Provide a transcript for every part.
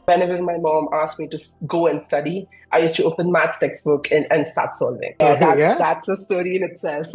Whenever my mom asked me to go and study, I used to open maths textbook and start solving. Oh, Yeah, that's yeah. that's a story in itself.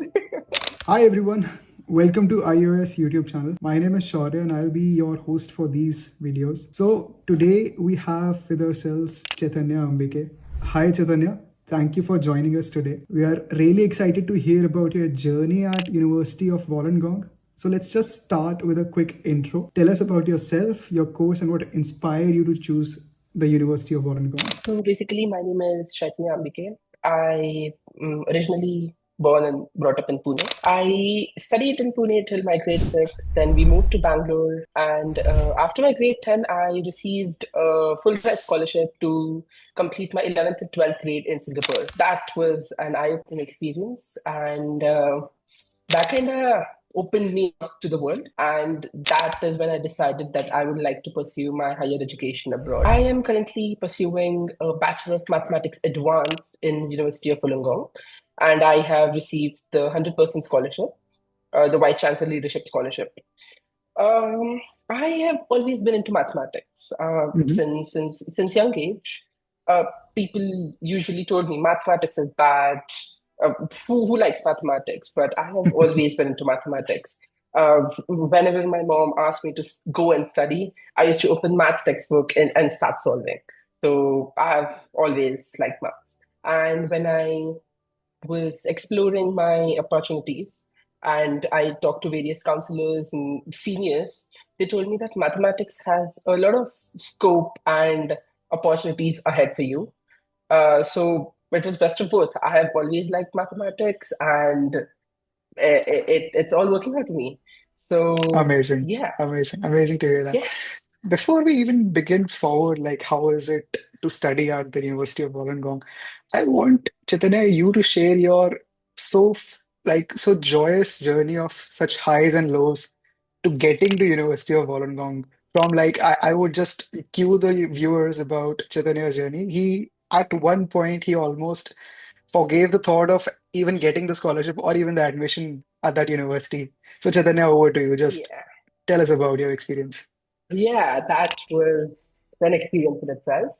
Hi, everyone. Welcome to IOES YouTube channel. My name is Shaurya and I'll be your host for these videos. So today we have with ourselves Chaitanya Ambike. Hi, Chaitanya. Thank you for joining us today. We are really excited to hear about your journey at University of Wollongong. So let's just start with a quick intro. Tell us about yourself, your course, and what inspired you to choose the University of Wollongong. So basically, my name is Chaitanya Ambike. I originally born and brought up in Pune. I studied in Pune till my grade 6. Then we moved to Bangalore. And after my grade 10, I received a full-ride scholarship to complete my 11th and 12th grade in Singapore. That was an eye-opening experience. And that kind of opened me up to the world. And that is when I decided that I would like to pursue my higher education abroad. I am currently pursuing a Bachelor of Mathematics Advanced in University of Wollongong. And I have received the 100% scholarship, the Vice Chancellor Leadership Scholarship. Um, I have always been into mathematics Mhm. since young age. People usually told me mathematics is bad. Who likes mathematics? But I have always been into mathematics. Whenever my mom asked me to go and study, I used to open maths textbook and start solving. So I have always liked maths. And when I was exploring my opportunities and I talked to various counselors and seniors, they told me that mathematics has a lot of scope and opportunities ahead for you. So it was best of both. I have always liked mathematics and it's all working out for me. So Amazing. yeah, Amazing to hear that. yeah. Before we even begin forward, like how is it to study at the University of Wollongong? I want Chaitanya you to share your so joyous journey of such highs and lows to getting to University of Wollongong. From like I would just cue the viewers about Chaitanya's journey. He at one point he almost forgave the thought of even getting the scholarship or even the admission at that university. So Chaitanya, over to you. Just Yeah. tell us about your experience. Yeah, that was an experience in itself.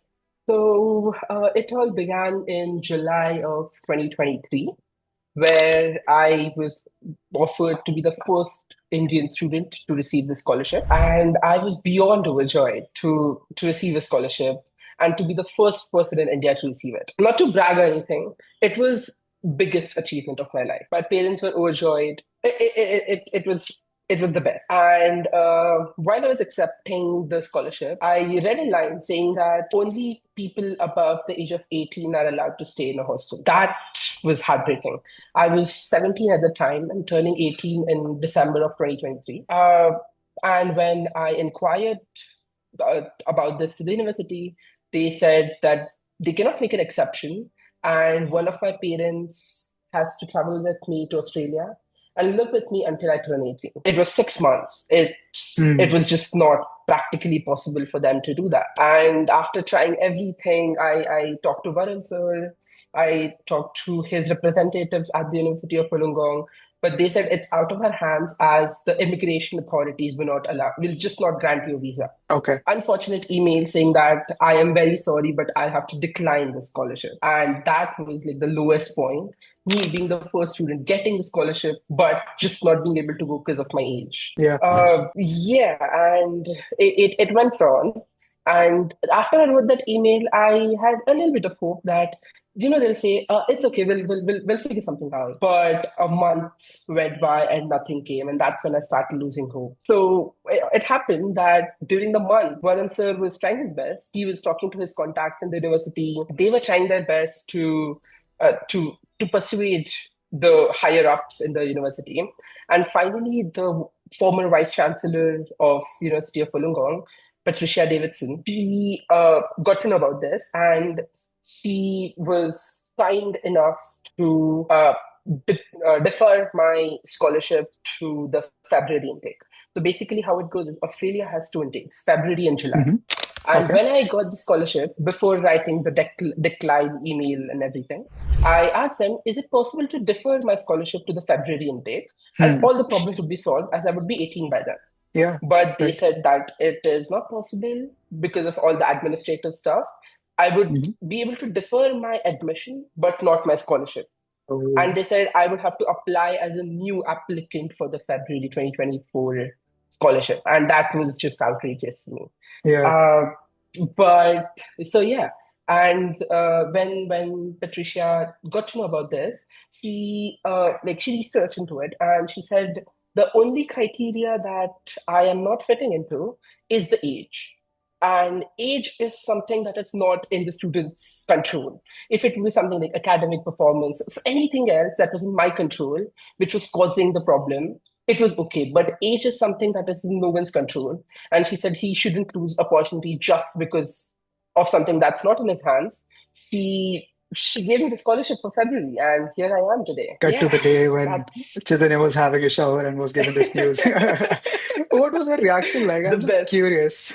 So it all began in July of 2023, where I was offered to be the first Indian student to receive the scholarship. And I was beyond overjoyed to receive a scholarship and to be the first person in India to receive it. Not to brag or anything, it was biggest achievement of my life. My parents were overjoyed. It was the best. And while I was accepting the scholarship, I read a line saying that only people above the age of 18 are allowed to stay in a hostel. That was heartbreaking. I was 17 at the time and turning 18 in December of 2023. And when I inquired about this to the university, they said that they cannot make an exception. And one of my parents has to travel with me to Australia and live with me until I turn 18. It was 6 months. It Hmm. was just not practically possible for them to do that. And after trying everything, I talked to Varun sir, I talked to his representatives at the University of Wollongong, but they said it's out of our hands as the immigration authorities will just not grant you a visa. Okay. Unfortunate email saying that I am very sorry, but I'll have to decline the scholarship. And that was like the lowest point. Me being the first student getting the scholarship, but just not being able to go because of my age. Yeah. Yeah, and it went on. And after I wrote that email, I had a little bit of hope that they'll say it's okay, we'll figure something out. But a month went by and nothing came, and that's when I started losing hope. So it happened that during the month, Varun sir was trying his best. He was talking to his contacts in the university. They were trying their best to persuade the higher ups in the university. And finally, the former vice chancellor of University of Wollongong, Patricia Davidson, she got to know about this, and she was kind enough to defer my scholarship to the February intake. So basically, how it goes is Australia has two intakes, February and July. Hmm. And Okay. when I got the scholarship, before writing the decline email and everything, I asked them, is it possible to defer my scholarship to the February intake, as Hmm. all the problems would be solved, as I would be 18 by then? Yeah. but they Right. said that it is not possible because of all the administrative stuff. I would Hmm. be able to defer my admission, but not my scholarship. And Oh, they said I would have to apply as a new applicant for the February 2024 scholarship. And that was just outrageous to me. yeah. Uh, but so yeah, and when Patricia got to know about this, she researched into it, and she said the only criteria that I am not fitting into is the age. And age is something that is not in the student's control. If it was something like academic performance, anything else that was in my control, which was causing the problem, it was okay. But age is something that is in no one's control. And she said he shouldn't lose opportunity just because of something that's not in his hands. She gave me the scholarship for February, and here I am today. Cut to Yeah, the day when that's Chaitanya was having a shower and was given this news. What was her reaction like? the I'm just best. curious.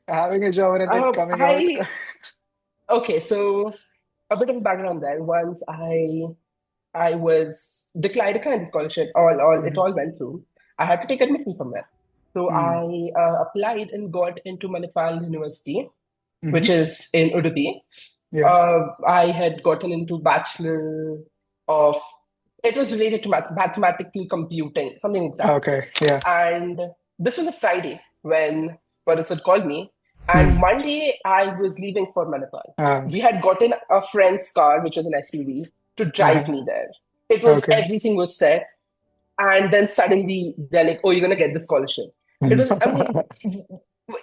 Having a shower and then coming out. I Okay, so a bit of a background there. Once I was declined the scholarship. All it Mhm. all went through. I had to take admission somewhere, so Mm. I applied and got into Manipal University, which Mhm. is in Udupi. Yeah. I had gotten into Bachelor of, it was related to mathematical computing, something like that. Okay. Yeah. And this was a Friday when it had called me. And Mm. Monday, I was leaving for Manipal. Uh, We had gotten a friend's car, which was an SUV, to drive uh-huh. me there. It was Okay. everything was set, and then suddenly they're like, "Oh, you're gonna get the scholarship." It was. I'm like,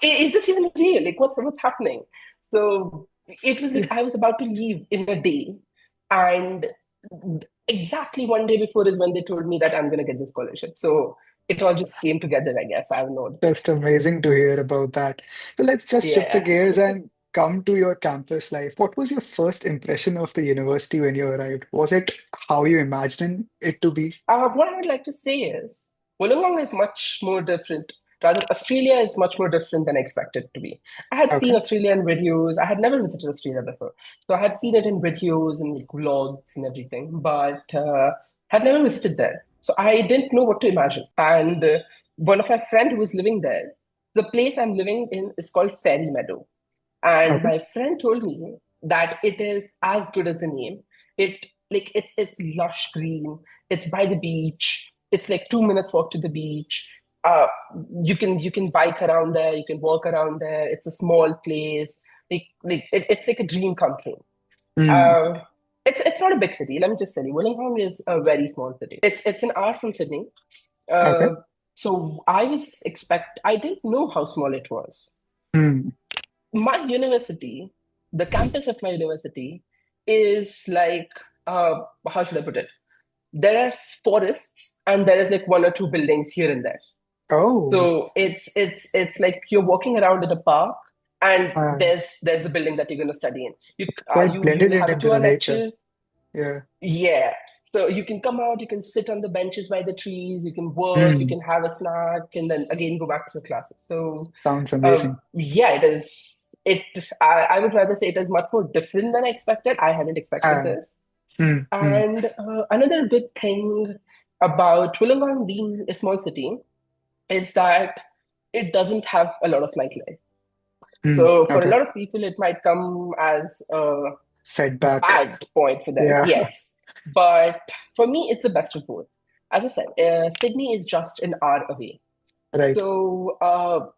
is this even real? Like, what's happening? So it was like I was about to leave in a day, and exactly one day before is when they told me that I'm gonna get the scholarship. So it all just came together, I guess. I don't know. Just amazing to hear about that. So let's just shift the Yeah. gears and come to your campus life. What was your first impression of the university when you arrived? Was it how you imagined it to be? What I would like to say is Wollongong is much more different. Rather, Australia is much more different than I expected it to be. I had seen Okay. Australian videos. I had never visited Australia before. So I had seen it in videos and like vlogs and everything, but had never visited there. So I didn't know what to imagine. And one of my friend who was living there, the place I'm living in is called Fairy Meadow. And Okay. my friend told me that it is as good as the name. It's lush green. It's by the beach. It's like 2 minutes walk to the beach. Uh, you can bike around there. You can walk around there. It's a small place. It's like a dream come true. Mm. Uh, it's not a big city. Let me just tell you, Wollongong is a very small city. It's an hour from Sydney. Okay. Uh, so I didn't know how small it was. Mm. My university, the campus of my university, is like, how should I put it? There are forests, and there is like one or two buildings here and there. Oh, So it's like you're walking around in a park, and uh, there's a building that you're going to study in. You it's uh, quite you you blended in have a into the 2 hour nature. lecture. Yeah. Yeah. So you can come out, you can sit on the benches by the trees, you can work, you Mm. can have a snack, and then again go back to the classes. So Sounds amazing. yeah, it is. It. I would rather say it is much more different than I expected. I hadn't expected Uh, this. mm. And another good thing about Wollongong being a small city is that it doesn't have a lot of nightlife. Mm. So for a Okay. lot of people, it might come as a Setback. bad point for them. Yeah. Yes, but for me, it's the best of both. As I said, Sydney is just an hour away. Right. So,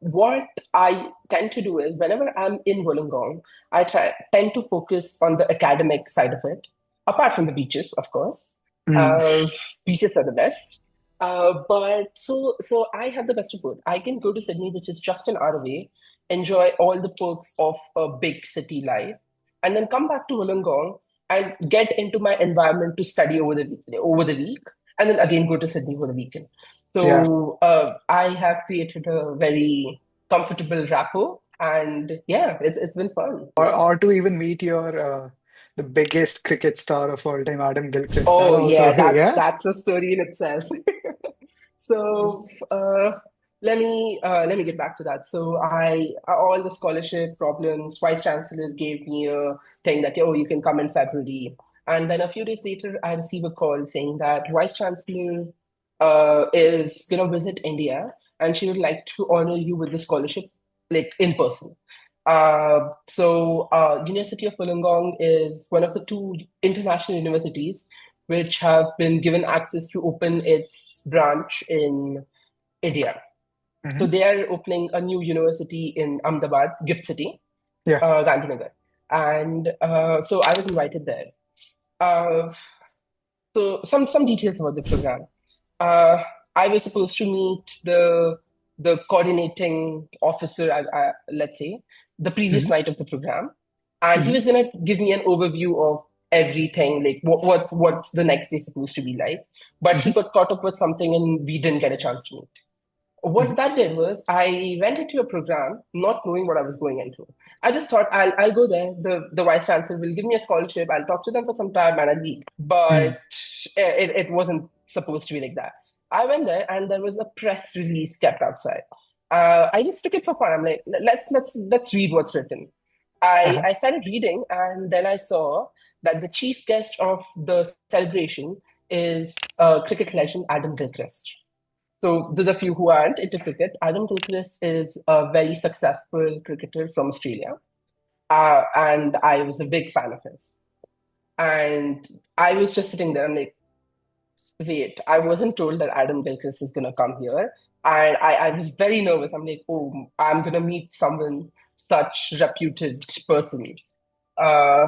what I tend to do is whenever I'm in Wollongong, tend to focus on the academic side of it, apart from the beaches, of course. Mm. Uh, Beaches are the best. But I have the best of both. I can go to Sydney, which is just an hour away, enjoy all the perks of a big city life, and then come back to Wollongong and get into my environment to study over the week, and then again go to Sydney for the weekend. Yeah. So I have created a very comfortable rapport, and yeah, it's been fun. Yeah. Or to even meet your the biggest cricket star of all time, Adam Gilchrist. That Oh yeah, also, yeah. that's a story in itself. So let me get back to that. So I all the scholarship problems, vice chancellor gave me a thing that oh you can come in February, and then a few days later I receive a call saying that vice chancellor is gonna visit India and she would like to honor you with the scholarship, like in person. University of Wollongong is one of the two international universities which have been given access to open its branch in India. So Hmm. they are opening a new university in Ahmedabad, Gift City, Yeah. Gandhinagar. And so I was invited there. Uh, so some details about the program. Uh, I was supposed to meet the coordinating officer, let's say, the previous Hmm. night of the program, and he Hmm. was gonna give me an overview of everything, like what's the next day supposed to be like. But he Hmm. got caught up with something, and we didn't get a chance to meet. What Hmm. that did was I went into a program not knowing what I was going into. I just thought I'll go there. The vice chancellor will give me a scholarship. I'll talk to them for some time and I'll leave. But Hmm. it wasn't supposed to be like that. I went there and there was a press release kept outside. I just took it for fun. I'm like, let's read what's written. Uh-huh. I started reading and then I saw that the chief guest of the celebration is cricket legend Adam Gilchrist. So those of you who aren't into cricket, Adam Gilchrist is a very successful cricketer from Australia, and I was a big fan of his. And I was just sitting there and like, wait, I wasn't told that Adam Gilchrist is gonna come here, and I was very nervous. I'm like, oh, I'm gonna meet someone such reputed person. Uh,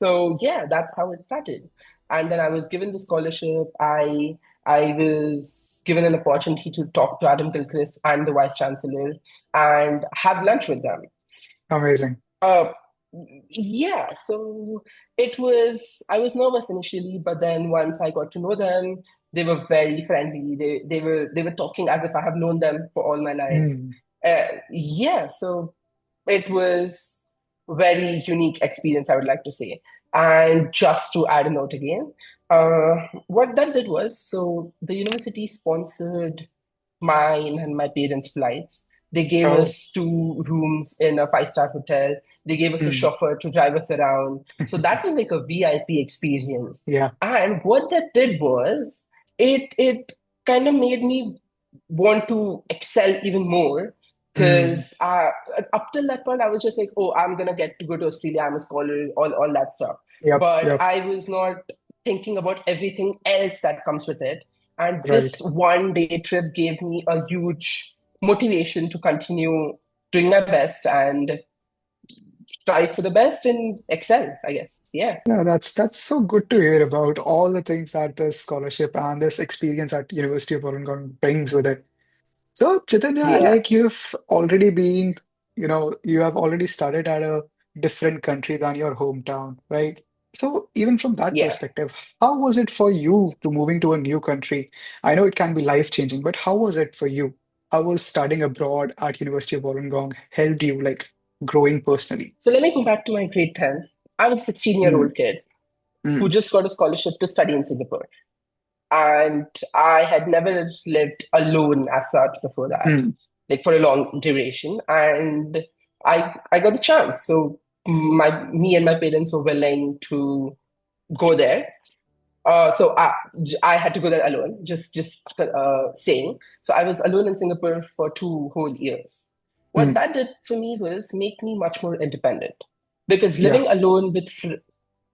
so yeah, that's how it started. And then I was given the scholarship. I was given an opportunity to talk to Adam Gilchrist and the vice chancellor and have lunch with them. Amazing. Uh, yeah, so it was. I was nervous initially, but then once I got to know them, they were very friendly. They were talking as if I have known them for all my life. Mm. Yeah, so it was very unique experience, I would like to say. And just to add a note again, what that did was, so the university sponsored mine and my parents' flights. They gave Oh. us two rooms in a five-star hotel. They gave us a Mm. chauffeur to drive us around. So that was like a VIP experience. Yeah. And what that did was it kind of made me want to excel even more Mm. because up till that point I was just like, oh, I'm gonna get to go to Australia. I'm a scholar, all that stuff. Yep. But Yep. I was not thinking about everything else that comes with it. And Right. this one day trip gave me a huge motivation to continue doing my best and strive for the best and excel, I guess. Yeah. No, that's so good to hear about all the things that this scholarship and this experience at University of Wollongong brings with it. So, Chaitanya, Yeah. like you've already been, you have already started at a different country than your hometown, right? So, even from that Yeah. perspective, how was it for you to moving to a new country? I know it can be life-changing, but how was it for you? How was studying abroad at University of Wollongong helped you, like, growing personally? So let me go back to my grade 10. I was a 16-year-old Mm, kid who mm, just got a scholarship to study in Singapore. And I had never lived alone as such before that, mm, like for a long duration. And I got the chance. So me and my parents were willing to go there. So I had to go there alone, just saying. So I was alone in Singapore for 2 whole years. What mm. that did for me was make me much more independent because Yeah. living alone with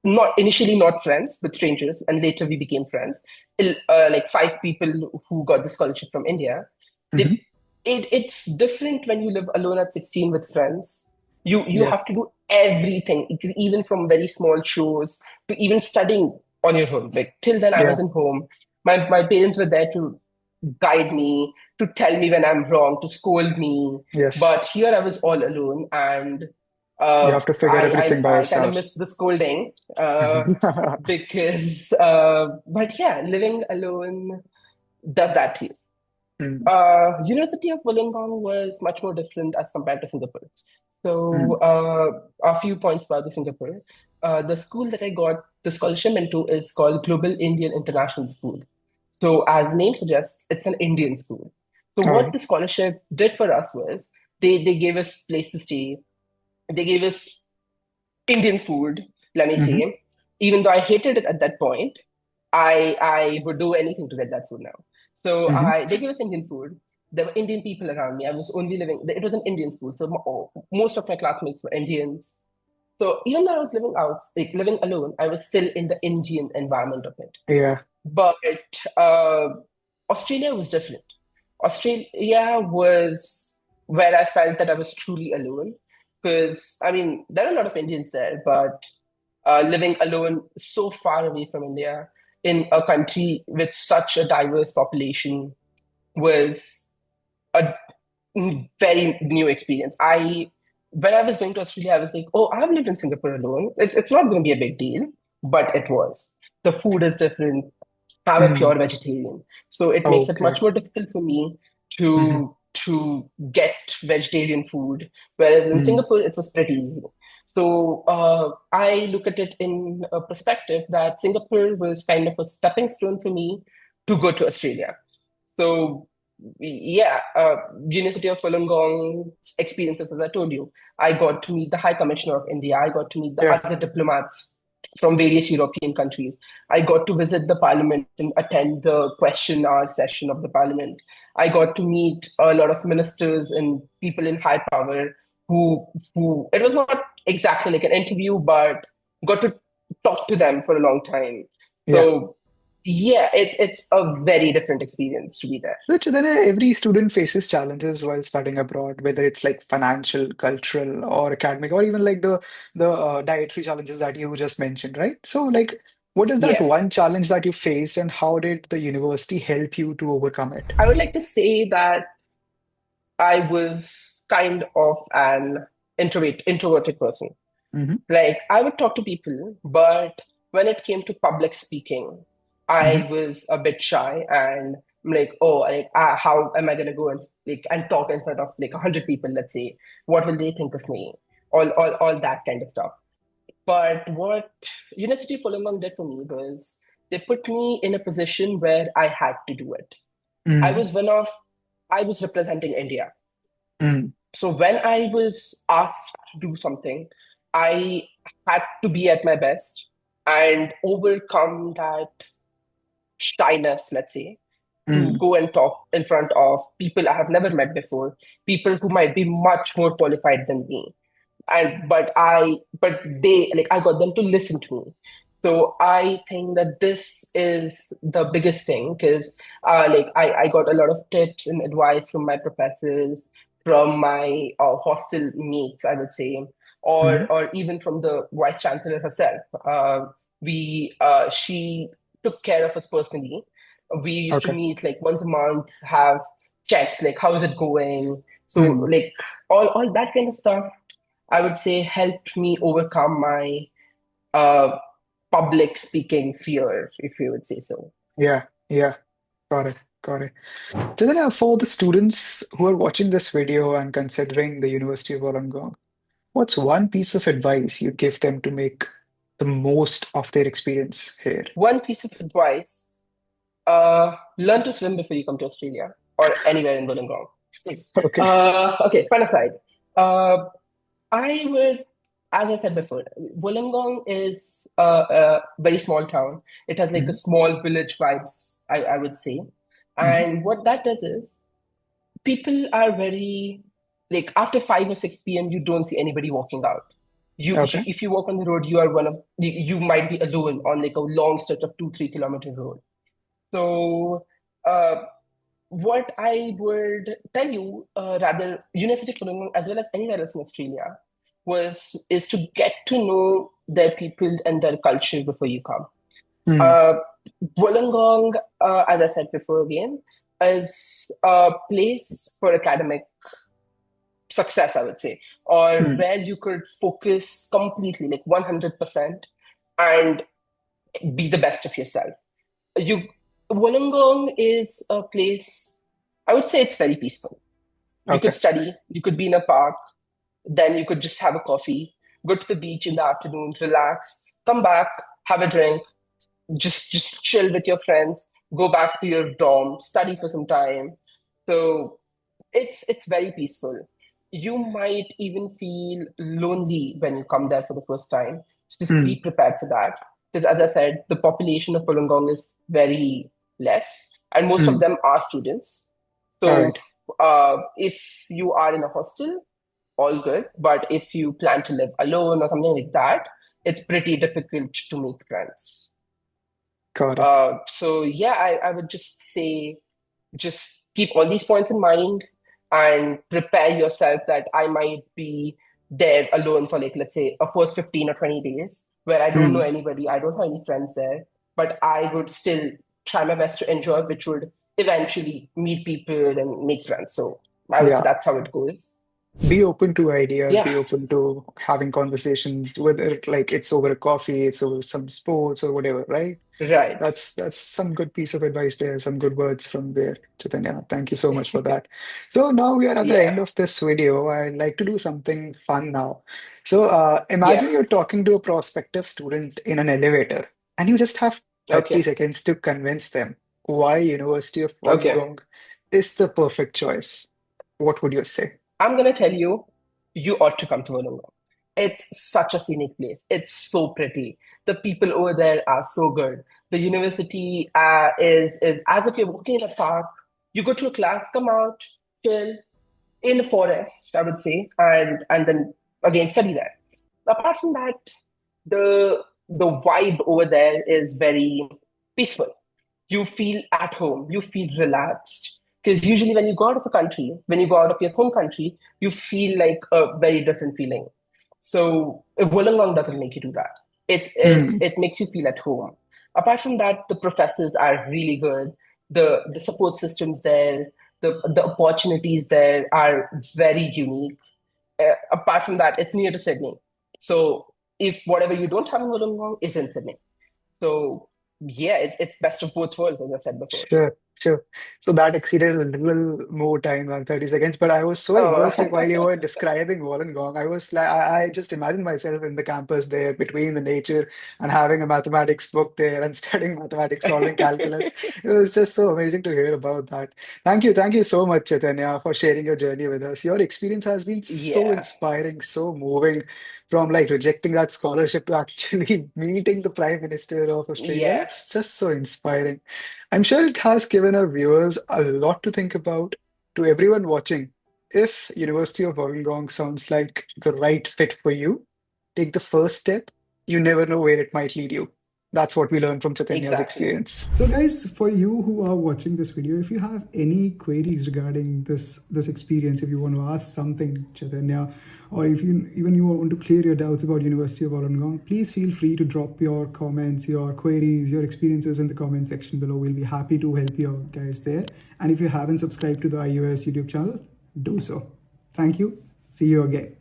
not initially not friends but strangers, and later we became friends. Like five people who got the scholarship from India. Hmm. They it's different when you live alone at 16 with friends. You Yeah. have to do everything, even from very small shows to even studying on your own. Like till then I Yeah. wasn't home. My parents were there to guide me, to tell me when I'm wrong, to scold me. Yes. But here I was all alone, and You have to figure everything by I kind of yourself. missed the scolding because, but yeah, living alone does that to you. Mm, University of Wollongong was much more different as compared to Singapore. So, mm. a few points about the Singapore. The school that I got the scholarship into is called Global Indian International School. So, as name suggests, it's an Indian school. So, All what right. the scholarship did for us was they gave us place to stay. They gave us Indian food, let me Hmm. say. Even though I hated it at that point, I would do anything to get that food now. So Hmm. they gave us Indian food. There were Indian people around me. I was only living, it was an Indian school, so most of my classmates were Indians. So even though I was living out, like living alone, I was still in the Indian environment of it. Yeah. But uh, Australia was different. Australia was where I felt that I was truly alone. Because, I mean, there are a lot of Indians there, but living alone so far away from India in a country with such a diverse population was a very new experience. When I was going to Australia, I was like, oh, I've lived in Singapore alone. It's not going to be a big deal, but it was. The food is different. I'm a Mm. pure vegetarian, so it makes it Okay. much more difficult for me Hmm. to get vegetarian food. Whereas in Mm. Singapore, it's pretty easy. So I look at it in a perspective that Singapore was kind of a stepping stone for me to go to Australia. So yeah, University of Wollongong experiences, as I told you, I got to meet the High Commissioner of India. I got to meet the Yeah. other diplomats from various European countries. I got to visit the Parliament and attend the question hour session of the Parliament. I got to meet a lot of ministers and people in high power who it was not exactly like an interview, but got to talk to them for a long time. Yeah. So yeah, it's a very different experience to be there. Which then every student faces challenges while studying abroad, whether it's like financial, cultural, or academic, or even like the dietary challenges that you just mentioned, right? So, like, what is that Yeah, one challenge that you faced, and how did the university help you to overcome it? I would like to say that I was kind of an introverted person. Hmm. Like I would talk to people, but when it came to public speaking, Hmm. I was a bit shy and I'm like, oh, like how am I gonna go and like and talk in front of like 100 people? Let's say, what will they think of me? All that kind of stuff. But what University of Wollongong did for me was they put me in a position where I had to do it. I Mm. was one of, I was representing India. Mm. So when I was asked to do something, I had to be at my best and overcome that shyness, let's say, to Mm. go and talk in front of people I have never met before, people who might be much more qualified than me. But they, like, I got them to listen to me. So I think that this is the biggest thing because I got a lot of tips and advice from my professors, from my hostel mates, I would say, Hmm. or even from the vice chancellor herself. She took care of us personally. We used to Okay. meet like once a month, have checks like how is it going. So Mm. like all that kind of stuff, I would say helped me overcome my uh, public speaking fear, if you would say so. Yeah. Yeah. Got it. Got it. So then, for the students who are watching this video and considering the University of Wollongong, what's one piece of advice you'd give them to make the most of their experience here? One piece of advice, learn to swim before you come to Australia or anywhere in Wollongong. Okay. Okay, fun aside. Uh, I would, as I said before, Wollongong is a very small town. It has like a Hmm. small village vibes, I would say. Hmm. And what that does is people are very like after 5 or 6 p.m. you don't see anybody walking out. Okay. If you walk on the road, you are one of you might be alone on like a long stretch of 2-3 kilometer road. So uh, what I would tell you, rather University of Wollongong as well as anywhere else in Australia, is to get to know their people and their culture before you come. Hmm. Uh, Wollongong, as I said before again, is a place for academic success, I would say, or Hmm. where you could focus completely, like 100%, and be the best of yourself. You, Wollongong is a place, I would say it's very peaceful. You could Okay. study, you could be in a park, then you could just have a coffee, go to the beach in the afternoon, relax, come back, have a drink, just chill with your friends, go back to your dorm, study for some time. So it's very peaceful. You might even feel lonely when you come there for the first time. So just be Hmm. prepared for that. Because as I said, the population of Wollongong is very less, and most of Hmm. them are students. All So right. if you are in a hostel, all good. But if you plan to live alone or something like that, it's pretty difficult to make friends. Got it. So yeah, I would just say just keep all these points in mind and prepare yourself that I might be there alone for like let's say a first 15 or 20 days where I don't know Hmm. anybody, I don't have any friends there, but I would still try my best to enjoy, which would eventually meet people and make friends. So I would say Yeah. that's how it goes. Be open to ideas, Yeah, be open to having conversations, whether like it's over a coffee, it's over some sports or whatever, right? right. That's some good piece of advice there, some good words from there, Chaitanya. Thank you so much for that. So now we are at the Yeah, end of this video. I'd like to do something fun now. So yeah. imagine you're talking to a prospective student in an elevator, and you just have 30 Okay, seconds to convince them why University of okay. Wollongong is the perfect choice. What would you say? I'm gonna tell you, you ought to come to Wollongong. It's such a scenic place. It's so pretty. The people over there are so good. The university is as if you're walking in a park. You go to a class, come out, chill in a forest, I would say, and then again study there. Apart from that, the vibe over there is very peaceful. You feel at home, you feel relaxed. Because usually when you go out of a country, when you go out of your home country, you feel like a very different feeling. So Wollongong doesn't make you do that. Hmm. It makes you feel at home. Apart from that, the professors are really good. The support systems there, the opportunities there are very unique. Apart from that, it's near to Sydney. So if whatever you don't have in Wollongong is in Sydney. So yeah, it's best of both worlds, as I said before. Sure, sure. So that exceeded a little more time than 30 seconds, but I was so Oh, immersed while you were describing Wollongong. I was like, I just imagined myself in the campus there between the nature and having a mathematics book there and studying mathematics, solving calculus. It was just so amazing to hear about that. Thank you so much, Chaitanya, for sharing your journey with us. Your experience has been so yeah, inspiring, so moving from like rejecting that scholarship to actually meeting the Prime Minister of Australia. yeah, It's just so inspiring. I'm sure it has given our viewers a lot to think about. To everyone watching, if University of Wollongong sounds like the right fit for you, take the first step. You never know where it might lead you. That's what we learned from Chaitanya's exactly. experience. So guys, for you who are watching this video, if you have any queries regarding this experience, if you want to ask something, Chaitanya, or if you even you want to clear your doubts about University of Wollongong, please feel free to drop your comments, your queries, your experiences in the comment section below. We'll be happy to help you out, guys, there. And if you haven't subscribed to the IOS YouTube channel, do so. Thank you. See you again.